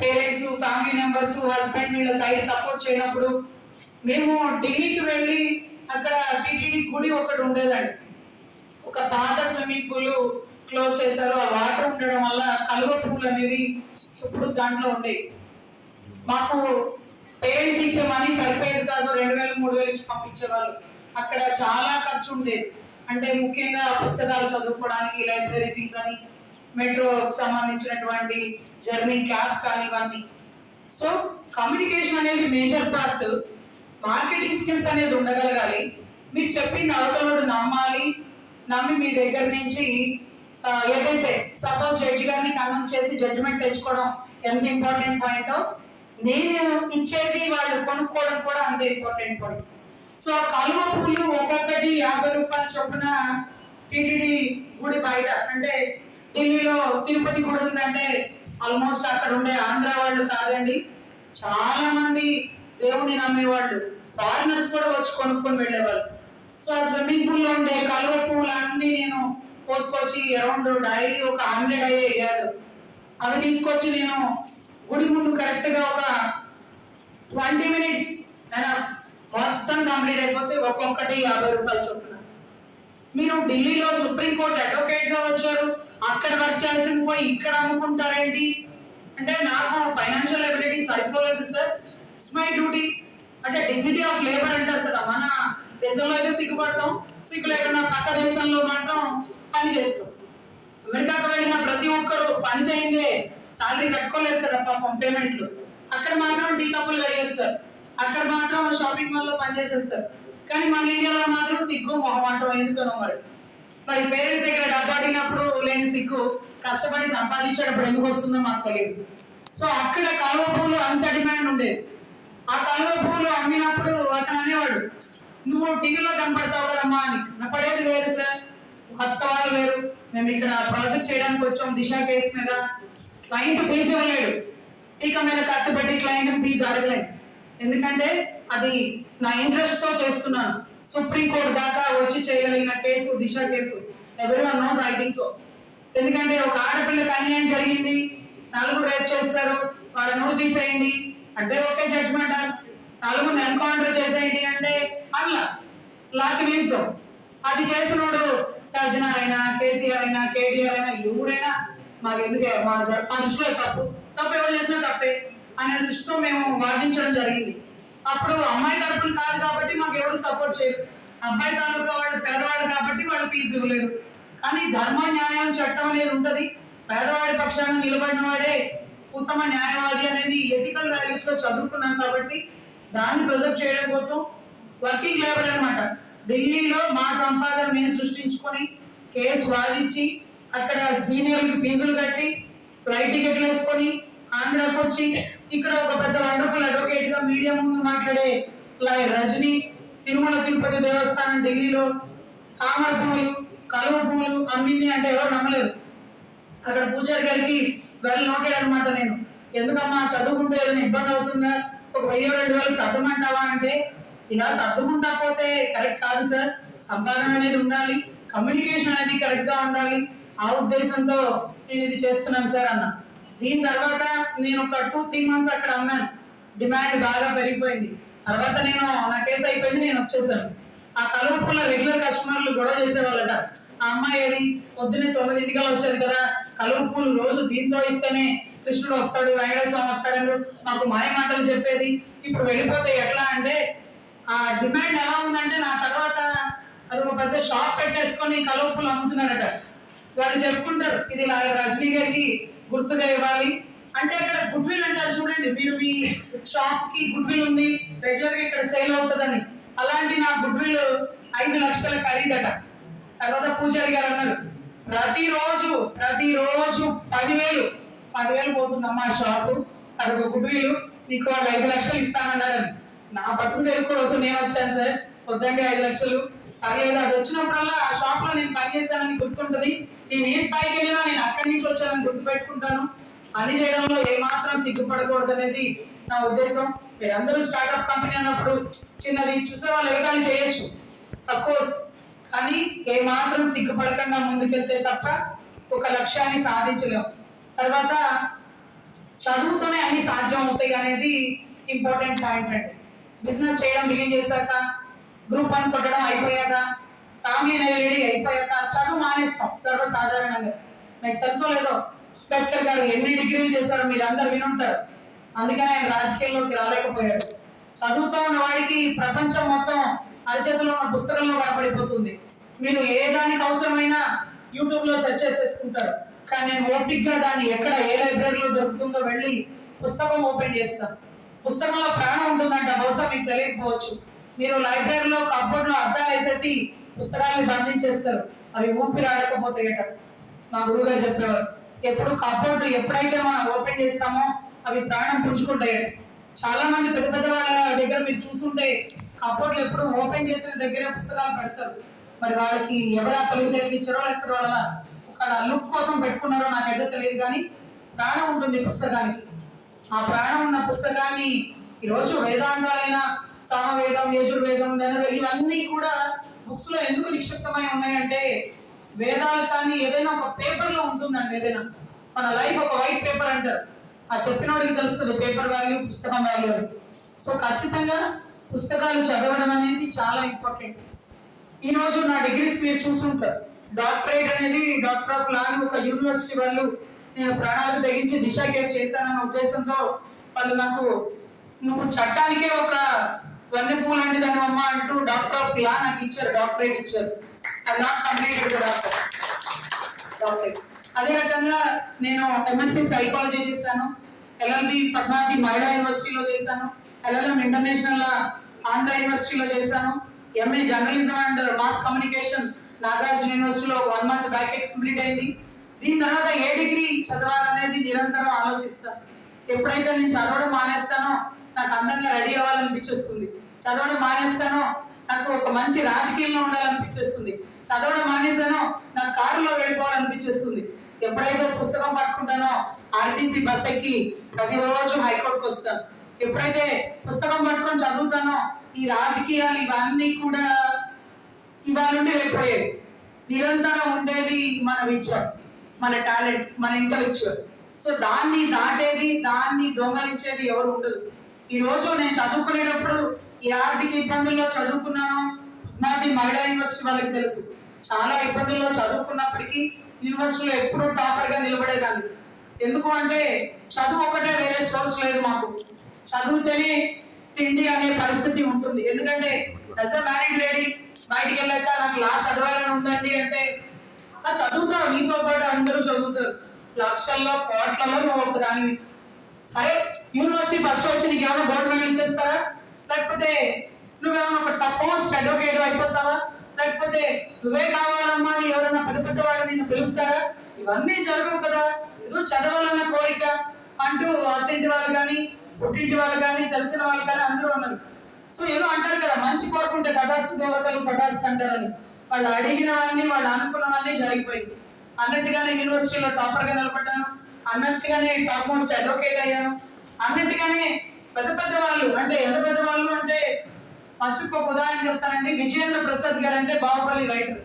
Parents, family members, husband వీళ్ళ side support చేయనప్పుడు మేము ఢిల్లీకి వెళ్ళి అక్కడ టిటిడి గుడి ఒకటి ఉండేదండి. ఒక పాత స్విమ్మింగ్ పూల్ క్లోజ్ చేశారు. ఆ వాటర్ ఉండడం వల్ల కలువ పూలు అనేవి ఎప్పుడు దాంట్లో ఉండేవి. మాకు పేరెంట్స్ ఇచ్చే మనీ సరిపోయేది కాదు. 2000 3000 ఇచ్చి పంపించేవాళ్ళు. అక్కడ చాలా ఖర్చు ఉండేది. అంటే ముఖ్యంగా పుస్తకాలు చదువుకోవడానికి లైబ్రరీ ఫీజ్ అని, మెట్రోకి సంబంధించినటువంటి జర్నీ క్యాబ్ కానీ ఇవన్నీ. సో కమ్యూనికేషన్ అనేది మేజర్ పార్ట్. మార్కెటింగ్ స్కిల్స్ అనేది ఉండగలగాలి. మీరు చెప్పింది అవతలవాడు నమ్మాలి. నమ్మి మీ దగ్గర నుంచి ఏదైతే సపోజ్ జడ్జి గారిని కన్విన్స్ చేసి జడ్జిమెంట్ తెచ్చుకోవడం ఎంత ఇంపార్టెంట్ పాయింట్, నేను ఇచ్చేది వాళ్ళు కొనుక్కోవడం కూడా అంతే ఇంపార్టెంట్ పాయింట్. సో కలువ పూలు ఒక్కొక్కటి 50 రూపాయల చొప్పున టిటిడి గుడి బయట, అంటే ఢిల్లీలో తిరుపతి గుడి ఉందంటే ఆల్మోస్ట్ అక్కడ ఉండే ఆంధ్ర వాళ్ళు కాదండి, చాలా మంది దేవుడిని నమ్మేవాళ్ళు, ఫారినర్స్ కూడా వచ్చి కొనుక్కొని వెళ్ళేవాళ్ళు. సో ఆ స్విమ్మింగ్ పూల్ లో ఉండే కలువ పువ్వులు అన్ని నేను పోసుకొచ్చి అరౌండ్ డైలీ ఒక 100 అయ్యారు. అవి తీసుకొచ్చి నేను గుడి ముందు కరెక్ట్ గా ఒక 20 మినిట్స్ మొత్తం కంప్లీట్ అయిపోతే ఒక్కొక్కటి 50 రూపాయలు చొప్పున. మీరు ఢిల్లీలో సుప్రీంకోర్టు అడ్వకేట్ గా వచ్చారు, అక్కడ వర్క్ చేయాల్సింది పోయి ఇక్కడ అమ్ముకుంటారేంటి అంటే నాకు ఫైనాన్షియల్ ఎబిలిటీ సరిపోలేదు సార్. It's my duty. అంటే డిగ్నిటీ ఆఫ్ లేబర్ అంటారు కదా, మన దేశంలో అయితే సిగ్గుపడతాం, సిగ్గు లేకుండా పక్క దేశంలో మాత్రం పని చేస్తాం. అమెరికాకు వెళ్ళిన ప్రతి ఒక్కరు పని చేయందే సాలరీ కట్టుకోలేదు కదా పాపం పేమెంట్లు. అక్కడ మాత్రం టీ కప్పులు గడిగేస్తారు, అక్కడ మాత్రం షాపింగ్ మాల్ లో పనిచేసేస్తారు. కానీ మన ఇండియాలో మాత్రం సిగ్గు మొహమాటం ఎందుకనో మరి పేరెంట్స్ దగ్గర డబ్బు అడిగినప్పుడు లేని సిగ్గు కష్టపడి సంపాదించేటప్పుడు ఎందుకు వస్తుందో మాకు తెలియదు. సో అక్కడ కలువ పూలు అంత డిమాండ్ ఉండేది. ఆ కలువ పూలు అమ్మినప్పుడు అతను అనేవాడు, నువ్వు టీవీలో కనపడతావు కదమ్మా అని. నా పడేది వేరు సార్, వాస్తవాలు వేరు. మేము ఇక్కడ ప్రాజెక్ట్ చేయడానికి వచ్చాం దిశ కేసు మీద. క్లయింట్ ఫీజు ఇవ్వలేడు, ఇక మీద కట్టుబెట్టి క్లయింట్ ఫీజు అడగలేదు. ఎందుకంటే అది నా ఇంట్రెస్ట్ తో చేస్తున్నాను. సుప్రీంకోర్టు దాకా వచ్చి చేయగలిగిన case Disha case. Everyone knows I think so. ఎందుకంటే ఒక ఆడపిల్లకి అన్యాయం జరిగింది, 4 రేప్ చేస్తారు, వాళ్ళ నోరు తీసేయండి అంటే ఓకే జడ్జ్మెంట్. 4 ఎన్కౌంటర్ చేసేయండి అంటే అట్లా లాకి వీలుతో అది చేసినోడు సజ్జనార్ అయినా, కేసీఆర్ అయినా, కేటీఆర్ అయినా, ఎవరైనా మాకు ఎందుకే మా దృష్టిలో తప్పు ఎవరు చేసినా తప్పే అనే దృష్టితో మేము వాదించడం జరిగింది. అప్పుడు అమ్మాయి తరపున కాదు కాబట్టి మాకు ఎవరు సపోర్ట్ చేయరు, అబ్బాయి తాలూకా వాళ్ళు పేదవాళ్ళు కాబట్టి వాళ్ళు ఫీజు ఇవ్వలేరు. కానీ ధర్మ న్యాయం చట్టం అనేది ఉంటది. పేదవాడి పక్షాన నిలబడిన వాడే ఉత్తమ న్యాయవాది అనేది ఎథికల్ వాల్యూస్ లో చదువుకున్నాం కాబట్టి దాన్ని ప్రొజెక్ట్ చేయడం కోసం వర్కింగ్ లేబర్ అనమాట. ఢిల్లీలో మా సంపాదన మేము సృష్టించుకొని కేసు వాదించి అక్కడ సీనియర్కి ఫీజులు కట్టి ఫ్లైట్ టికెట్లు వేసుకొని ఆంధ్రాకి వచ్చి ఇక్కడ ఒక పెద్ద వండర్ఫుల్ అడ్వకేట్ గా మీడియా ముందు మాట్లాడే రజని తిరుమల తిరుపతి దేవస్థానం ఢిల్లీలో తామర పువ్వులు కలువ పువ్వులు అమ్మింది అంటే ఎవరు నమ్మలేదు. అక్కడ పూజారి గారికి వెల్ నోటెడ్ అనమాట. నేను ఎందుకమ్మా చదువుకుంటే ఏదైనా ఇబ్బంది అవుతుందా, ఒక 1000-2000 సర్దమంటావా అంటే ఇలా సర్దుకుంటా పోతే కరెక్ట్ కాదు సార్, సంపాదన అనేది ఉండాలి, కమ్యూనికేషన్ అనేది కరెక్ట్ గా ఉండాలి, ఆ ఉద్దేశంతో నేను ఇది చేస్తున్నాను సార్ అన్న. దీని తర్వాత నేను ఒక 2-3 మంత్స్ అక్కడ అన్నాను. డిమాండ్ బాగా పెరిగిపోయింది. తర్వాత నేను నా కేసు అయిపోయింది, నేను వచ్చేసాను. ఆ కలువ పూల రెగ్యులర్ కస్టమర్లు గొడవ చేసేవాళ్ళట. ఆ అమ్మాయి ఏది పొద్దున్నే 9 వచ్చేది కదా, కలువ పూలు రోజు దీంతో ఇస్తేనే కృష్ణుడు వస్తాడు, వెంకటేశ్వర స్వామి వస్తాడని మాకు మాయ మాటలు చెప్పేది. ఇప్పుడు వెళ్ళిపోతే ఎట్లా అంటే ఆ డిమాండ్ ఎలా ఉందంటే నా తర్వాత అది ఒక పెద్ద షాప్ పెట్టేసుకొని కలువ పూలు అమ్ముతున్నారట. వాళ్ళు చెప్పుకుంటారు ఇది రజనీ గారికి గుర్తుగా ఇవ్వాలి అంటే అక్కడ గుడ్ విల్ అంటారు చూడండి, మీరు మీ షాప్ కి గుడ్ విల్ ఉంది, రెగ్యులర్ గా ఇక్కడ సేల్ అవుతుందని. అలాంటి నా గుడ్ విల్ 5 లక్షల ఖరీదట. తర్వాత పూజారి గారు అన్నారు ప్రతిరోజు 10,000 పోతుందమ్మా షాపు, అదొక గుడ్ విల్, నీకు వాళ్ళు 5 లక్షలు ఇస్తానన్నారని. నా బతుకు తెరువు కోసం నేను వచ్చాను సార్, వద్దండి 5 లక్షలు పర్లేదు, అది వచ్చినప్పుడల్లా ఆ షాప్ లో నేను పనిచేశానని గుర్తుంటది, నేను ఏ స్థాయికి వెళ్ళినా నేను అక్కడి నుంచి వచ్చానని గుర్తుపెట్టుకుంటాను, పని చేయడంలో ఏమాత్రం సిగ్గుపడకూడదు అనేది నా ఉద్దేశం. మీరందరూ స్టార్ట్అప్ కంపెనీ అన్నప్పుడు చిన్నది చూసే వాళ్ళు ఎగతాళి చేయొచ్చు అఫ్కోర్స్, కానీ ఏమాత్రం సిగ్గుపడకుండా ముందుకెళ్తే తప్ప ఒక లక్ష్యాన్ని సాధించలేము. తర్వాత చదువుతోనే అన్ని సాధ్యం అవుతాయి అనేది ఇంపార్టెంట్ పాయింట్ అండి. బిజినెస్ చేయడం బిగిన్ చేశాక, గ్రూప్ 1 కొట్టడం అయిపోయాక, ఫ్యామిలీ రెడీ అయిపోయాక చదువు మానేస్తాం సర్వసాధారణంగా. మీకు తెలుసో లేదో అంబేద్కర్ గారు ఎన్ని డిగ్రీలు చేశారో మీరు అందరు వినుంటారు. అందుకని ఆయన రాజకీయాల్లోకి రాలేకపోయాడు. చదువుతో ఉన్న వాడికి ప్రపంచం మొత్తం అరచేతిలో ఉన్న పుస్తకంలో కనపడిపోతుంది. మీరు ఏ దానికి అవసరమైనా యూట్యూబ్ లో సెర్చ్ చేసేసుకుంటారు. కానీ నేను ఓపిక్గా దాన్ని ఎక్కడ ఏ లైబ్రరీలో దొరుకుతుందో వెళ్ళి పుస్తకం ఓపెన్ చేస్తాను. పుస్తకంలో ప్రాణం ఉంటుందంట, బహుశా మీకు తెలియకపోవచ్చు. మీరు లైబ్రరీలో కప్బోర్డ్ లో అద్దాలు వేసేసి పుస్తకాలను బంధించేస్తారు, అవి ఊపిరి ఆడకపోతాయట. మా గురువు గారు చెప్పేవారు, ఎప్పుడు కప్బోర్డ్ ఎప్పుడైతే మనం ఓపెన్ చేస్తామో అవి ప్రాణం పుంజుకుంటాయట. చాలా మంది పెద్ద పెద్ద వాళ్ళ దగ్గర మీరు చూస్తుంటే కప్బోర్డ్లు ఎప్పుడు ఓపెన్ చేసిన దగ్గరే పుస్తకాలు పెడతారు. మరి వాళ్ళకి ఎవరా తెలివితేటలు ఇచ్చారో లేకపోతే వాళ్ళ ఒక లుక్ కోసం పెట్టుకున్నారో నాకైతే తెలియదు, కానీ ప్రాణం ఉంటుంది పుస్తకానికి. ఆ ప్రాణం ఉన్న పుస్తకాన్ని ఈరోజు వేదాంతాలైన సామవేదం, యజుర్వేదం, ధనుర్వేదం ఇవన్నీ కూడా బుక్స్ లో ఎందుకు నిక్షిప్తమై ఉన్నాయంటే, వేదాలు కానీ ఏదైనా ఒక పేపర్ లో ఉంటుందండి. ఏదైనా మన లైఫ్ ఒక వైట్ పేపర్ అంటారు. ఆ చెప్పినోడికి తెలుస్తుంది పేపర్ వాల్యూ, పుస్తకం వాల్యూ అని. సో ఖచ్చితంగా పుస్తకాలు చదవడం అనేది చాలా ఇంపార్టెంట్. ఈ రోజు నా డిగ్రీస్ మీరు చూస్తుంటారు. డాక్టరేట్ అనేది డాక్టర్ ఆఫ్ లా అని ఒక యూనివర్సిటీ వాళ్ళు నేను ప్రాణాలకు తెగించి దిశ కేసు చేశానన్న ఉద్దేశంతో వాళ్ళు నాకు నువ్వు చట్టానికే ఒక వన్నె పువ్వు లాంటి దాని అమ్మ అంటూ డాక్టర్ ఆఫ్ లా నాకు ఇచ్చారు, డాక్టరేట్ ఇచ్చారు. I not completed doctorate. అదే రకంగా నేను ఎంఎస్సీ సైకాలజీ చేశాను, ఎల్ఎల్బి పద్మావతి మహిళా యూనివర్సిటీలో చేశాను, ఎల్ఎల్ఎం ఇంటర్నేషనల్ ఆంధ్ర యూనివర్సిటీలో చేశాను, MA journalism and mass communication Nagarjuna యూనివర్సిటీలో 1 month బ్యాక్ కంప్లీట్ అయింది. దీని తర్వాత ఏ డిగ్రీ చదవాలనేది నిరంతరం ఆలోచిస్తాను. ఎప్పుడైతే నేను చదవడం మానేస్తానో నాకు అందంగా రెడీ అవ్వాలనిపించేస్తుంది. చదవడం మానేస్తానో నాకు ఒక మంచి రాజకీయంలో ఉండాలనిపించేస్తుంది. చదవడం మానేసానో నాకు కారులో వెళ్ళిపోవాలనిపించేస్తుంది. ఎప్పుడైతే పుస్తకం పట్టుకుంటానో ఆర్టీసీ బస్ ఎక్కి ప్రతిరోజు హైకోర్టుకు వస్తాను. ఎప్పుడైతే పుస్తకం పట్టుకొని చదువుతానో ఈ రాజకీయాలు ఇవన్నీ కూడా ఇవాళ నుండి రేపోయేది. నిరంతరం ఉండేది మన విద్య, మన టాలెంట్, మన ఇంటలెక్చువల్. సో దాన్ని దాటేది, దాన్ని దొంగలించేది ఎవరు ఉండదు. ఈ రోజు నేను చదువుకునేటప్పుడు ఈ ఆర్థిక ఇబ్బందుల్లో చదువుకున్నాను. నాది మహిళా యూనివర్సిటీ వాళ్ళకి తెలుసు. చాలా ఇబ్బందుల్లో చదువుకున్నప్పటికీ యూనివర్సిటీలో ఎప్పుడూ టాపర్ గా నిలబడేదాన్ని. ఎందుకు అంటే చదువు ఒకటే, వేరే సోర్స్ లేదు మాకు. చదివితేనే తిండి అనే పరిస్థితి ఉంటుంది. ఎందుకంటే యాజ్ అ మ్యారీడ్ లేడీ బయటికి వెళ్ళాక నాకు లా చదవాలని ఉందండి అంటే చదువుతావు, నీతో పాటు అందరూ చదువుతారు. లక్షల్లో కోట్లలో నువ్వు ఒక దానివి. సరే యూనివర్సిటీ ఫస్ట్ వచ్చి నీకు ఏమైనా గోల్డ్ మెడల్ ఇచ్చేస్తారా? లేకపోతే నువ్వేమైనా ఒక టాప్ మోస్ట్ అడ్వకేట్ అయిపోతావా? లేకపోతే నువ్వే కావాలమ్మా అని ఎవరైనా పెద్ద పెద్ద వాళ్ళు నిన్ను పిలుస్తారా? ఇవన్నీ జరగవు కదా. ఏదో చదవాలన్న కోరిక అంటూ అత్తింటి వాళ్ళు కానీ, పుట్టింటి వాళ్ళు కానీ, తెలిసిన వాళ్ళు కానీ అందరూ ఉన్నారు. సో ఏదో అంటారు కదా, మంచి కోరుకుంటే తటాస్తు దేవతలు తటాస్తు అంటారని. వాళ్ళు అడిగినవన్నీ, వాళ్ళు అనుకున్నవన్నీ జరిగిపోయింది. అన్నట్టుగానే యూనివర్సిటీలో టాపర్ గా నిలబడ్డాను, అన్నట్టుగానే టాప్ మోస్ట్ అడ్వకేట్ అయ్యాను, అన్నట్టుగానే పెద్ద పెద్ద వాళ్ళు అంటే ఎంత పెద్ద వాళ్ళు అంటే మర్చిపోక ఉదాహరణ చెప్తానండి. విజయేంద్ర ప్రసాద్ గారు అంటే బాహుబలి రైటర్.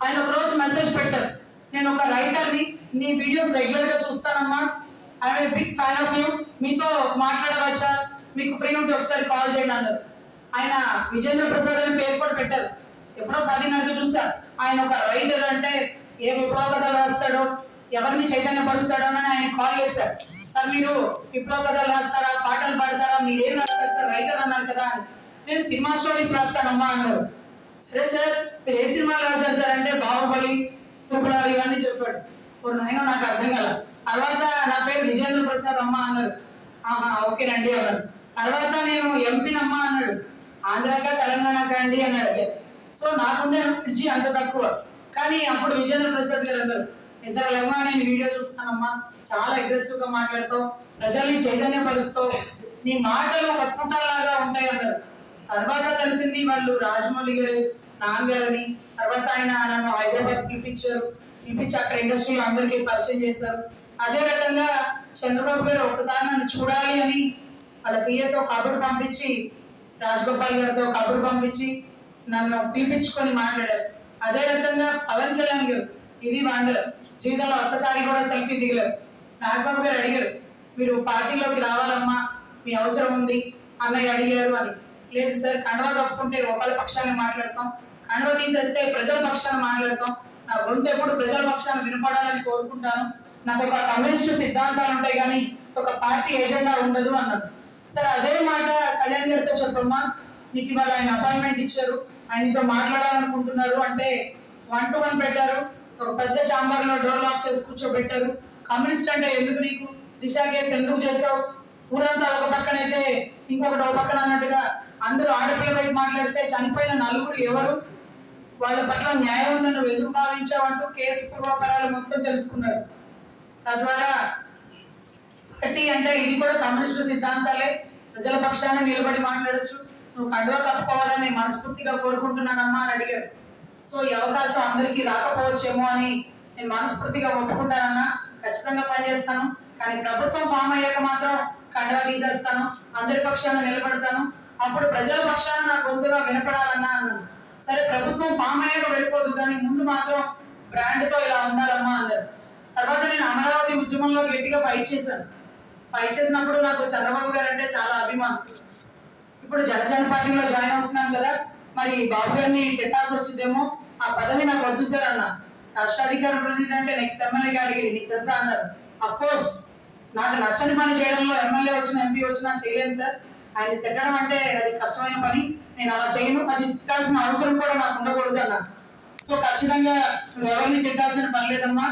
ఆయన ఒక రోజు మెసేజ్ పెట్టారు, నేను ఒక రైటర్ని, నీ వీడియోస్ రెగ్యులర్ గా చూస్తానమ్మా, I'm big fan of you, మీతో మాట్లాడవచ్చా, మీకు ఫ్రీ ఉంటే ఒకసారి కాల్ చేయండి అన్నారు. ఆయన విజేంద్ర ప్రసాద్ అని పేరు కూడా పెట్టారు. ఎప్పుడో 10 చూసా. ఆయన ఒక రైటర్ అంటే ఏ విప్లవ కథలు రాస్తాడో, ఎవరిని చైతన్యపరుస్తాడో అని ఆయన కాల్ చేశారు. సార్ మీరు విప్లవ కథలు రాస్తారా, పాటలు పాడతారా, మీరు ఏం రాస్తారు సార్, రైటర్ అన్నారు కదా అని. నేను సినిమా స్టోరీస్ రాస్తానమ్మా అన్నారు. సరే సార్ మీరు ఏ సినిమాలు రాశారు సార్ అంటే బాహుబలి, త్రిపురాలు ఇవన్నీ చెప్పాడు. నాయన నాకు అర్థం కల. తర్వాత నా పేరు విజేంద్ర ప్రసాద్ అమ్మ అన్నారు. ఆహా ఓకేనండి అన్నారు. తర్వాత నేను ఎంపీనమ్మా అన్నాడు. ఆంధ్రాకా తెలంగాణకా అండి అన్నాడు. సో నాకుండే పిచ్చి అంత తక్కువ. కానీ అప్పుడు విజేంద్ర ప్రసాద్ గారు అన్నారు, ఇద్దరు లేవా నేను వీడియో చూస్తానమ్మా, చాలా అగ్రెసివ్ గా మాట్లాడుతావు, ప్రజల్ని చైతన్యపరుస్తావు, నీ మాటలు ఒక పూటలాగా ఉంటాయి అన్నారు. తర్వాత తెలిసింది వాళ్ళు రాజమౌళి గారు నాన్నగారని. తర్వాత ఆయన నన్ను హైదరాబాద్ పిలిపించారు. పిలిపించి అక్కడ ఇండస్ట్రీలో అందరికీ పరిచయం చేశారు. అదే రకంగా చంద్రబాబు గారు ఒకసారి నన్ను చూడాలి అని వాళ్ళ పిఏతో కబురు పంపించి, రాజగోపాల్ గారితో కబురు పంపించి నన్ను పిలిపించుకొని మాట్లాడారు. అదే రకంగా పవన్ కళ్యాణ్ గారు ఇది వండర్, జీవితంలో ఒక్కసారి కూడా సెల్ఫీ దిగలేరు. నాగబాబు గారు అడిగారు, మీరు పార్టీలోకి రావాలమ్మా, మీ అవసరం ఉంది అన్నయ్య అడిగారు అని. లేదు సార్, కండవా కప్పుకుంటే ఒకళ్ళ పక్షాన్ని మాట్లాడతాం, కండవ తీసేస్తే ప్రజల పక్షాన్ని మాట్లాడతాం, నా గొంతు ఎప్పుడు ప్రజల పక్షాన్ని వినపడాలని కోరుకుంటాను, నాకు ఒక కమ్యూనిస్టు సిద్ధాంతాలు ఉంటాయి కానీ ఒక పార్టీ ఎజెండా ఉండదు అన్నారు. సరే, అదే మాట కళ్యాణ్ గారితో చెప్పమ్మా, నీకు ఇవాళ ఆయన అపాయింట్మెంట్ ఇచ్చారు, ఆయనతో మాట్లాడాలనుకుంటున్నారు అంటే 1-to-1 పెట్టారు, ఒక పెద్ద ఛాంబర్ లో డోర్ లాక్ చేసి కూర్చోబెట్టారు. కమ్యూనిస్ట్ అంటే ఎందుకు నీకు, దిశ కేసు ఎందుకు చేసావు, ఊరంతా ఒక పక్కనైతే ఇంకొకటి ఒక పక్కన అన్నట్టుగా అందరూ ఆడపిల్ల వైపు మాట్లాడితే చనిపోయిన నలుగురు ఎవరు, వాళ్ళ పట్ల న్యాయం ఉందని నువ్వు ఎందుకు భావించావు అంటూ కేసు పూర్వపరాలు మొత్తం తెలుసుకున్నారు. తద్వారా ఒకటి అంటే ఇది కూడా కమ్యూనిస్టు సిద్ధాంతాలే, ప్రజల పక్షాన్ని నిలబడి మాట్లాడొచ్చు, నువ్వు కండువా కప్పుకోవాలని మనస్ఫూర్తిగా కోరుకుంటున్నానమ్మా అని అడిగారు. సో ఈ అవకాశం అందరికీ రాకపోవచ్చేమో అని నేను మనస్ఫూర్తిగా ఒప్పుకుంటానన్నా, ఖచ్చితంగా పనిచేస్తాను, కానీ ప్రభుత్వం ఫామ్ అయ్యాక మాత్రం కండువా తీసేస్తాను, అందరి పక్షాన నిలబడతాను, అప్పుడు ప్రజల పక్షాన నా గొంతుగా వినపడాలన్నా అన్నాను. సరే, ప్రభుత్వం ఫామ్ అయ్యాక వెళ్ళిపోదు కానీ ముందు మాత్రం బ్రాండ్తో ఇలా ఉండాలమ్మా అన్నారు. తర్వాత నేను అమరావతి ఉద్యమంలో గట్టిగా ఫైట్ చేశాను. ఫైట్ చేసినప్పుడు నాకు చంద్రబాబు గారు అంటే చాలా అభిమానం. ఇప్పుడు జనసేన పార్టీలో జాయిన్ అవుతున్నాను కదా, మరి బాబు గారిని తిట్టాల్సి వచ్చిందేమో, ఆ పదవి నాకు వద్దు సార్ అన్న. రాష్ట్రాధికార ప్రతినిధి అంటే నెక్స్ట్ ఎమ్మెల్యే కేటగిరీ, నీకు తెలుసా అన్నారు. అఫ్ కోర్స్ నాకు నచ్చని పని చేయడంలో ఎమ్మెల్యే వచ్చిన ఎంపీ వచ్చినా చేయలేను సార్, ఆయన తిట్టడం అంటే అది కష్టమైన పని, నేను అలా చేయను, అది తిట్టాల్సిన అవసరం కూడా నాకు ఉండకూడదు అన్న. సో ఖచ్చితంగా నువ్వు ఎవరిని తిట్టాల్సిన పని లేదమ్మా,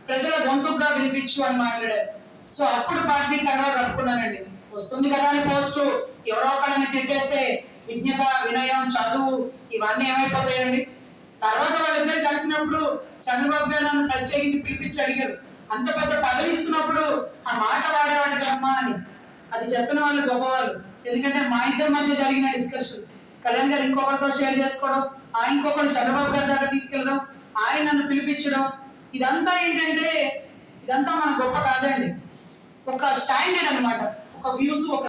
ప్రజల గొంతుగా వినిపించు అని మాట్లాడారు. సో అప్పుడు పార్టీ కండువా కప్పుకున్నానండి. వస్తుంది కదా అని పోస్టు, ఎవరో ఒకళ్ళని తిట్టేస్తే విజ్ఞత, వినయం, చదువు ఇవన్నీ ఏమైపోతాయండి. తర్వాత వాళ్ళిద్దరు కలిసినప్పుడు చంద్రబాబు గారు నన్ను ప్రత్యేకించి పిలిపించి అడిగారు, అంత పెద్ద పదవి ఇస్తున్నప్పుడు ఆ మాట వాడేవాడు కదమ్మా అని. అది చెప్పిన వాళ్ళు గొప్పవాళ్ళు, ఎందుకంటే మా ఇద్దరి మధ్య జరిగిన డిస్కషన్ కళ్యాణ్ గారు ఇంకొకరితో షేర్ చేసుకోవడం, ఆయన ఇంకొకరు చంద్రబాబు గారి దాకా తీసుకెళ్ళడం, ఆయన నన్ను పిలిపించడం, ఇదంతా ఏంటంటే ఇదంతా మన గొప్ప కాదండి, ఒక స్టాండర్డ్ అనమాట, ఒక వ్యూస్, ఒక